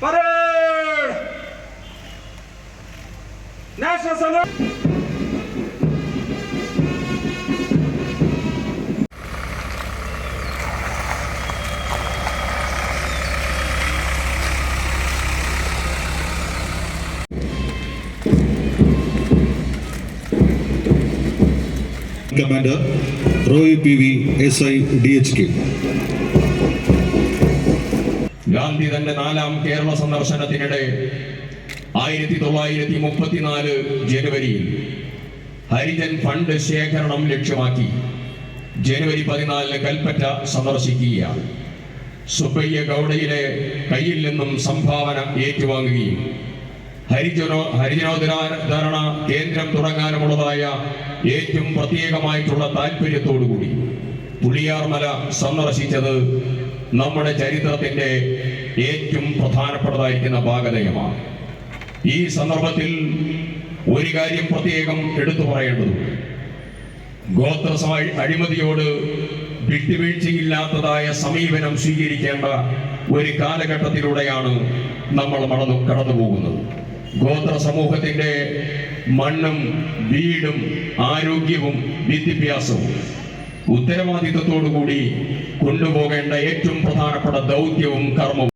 Parade! National salute! Commander Roy PV SI DHK. Gandhi തന്റെ 4ാം കേരള സന്ദർശനത്തിനിടെ 1934 ജനുവരിയിൽ ഹരിജൻ ഫണ്ട് ശേഖരണം ലക്ഷ്യമാക്കി ജനുവരി 14 കൽപ്പറ്റ സന്ദർശിക്കുകയാണ്. സുബ്ബയ്യ ഗൗഡയിലെ കയ്യിൽ നിന്നും സംഭാവന ഏറ്റുവാങ്ങുകയും ഹരിജനോദ്ധാരണ കേന്ദ്രം തുടങ്ങാനുമുള്ളതായ ഏറ്റവും പ്രത്യേകമായിട്ടുള്ള താല്പര്യത്തോടുകൂടി പുളിയാർമല സന്ദർശിച്ചത് നമ്മുടെ ചരിത്രത്തിന്റെ ഏറ്റവും പ്രധാനപ്പെട്ടതായിരിക്കുന്ന ഭാഗതയമാണ്. ഈ സന്ദർഭത്തിൽ ഒരു കാര്യം പ്രത്യേകം എടുത്തു പറയേണ്ടതുണ്ട്. ഗോത്ര അഴിമതിയോട് വിട്ടുവീഴ്ചയില്ലാത്തതായ സമീപനം സ്വീകരിക്കേണ്ട ഒരു കാലഘട്ടത്തിലൂടെയാണ് നമ്മൾ കടന്നു പോകുന്നത്. ഗോത്ര സമൂഹത്തിന്റെ മണ്ണും വീടും ആരോഗ്യവും വിദ്യാഭ്യാസവും ഉത്തരവാദിത്വത്തോടുകൂടി കൊണ്ടുപോകേണ്ട ഏറ്റവും പ്രധാനപ്പെട്ട ദൗത്യവും കർമ്മവും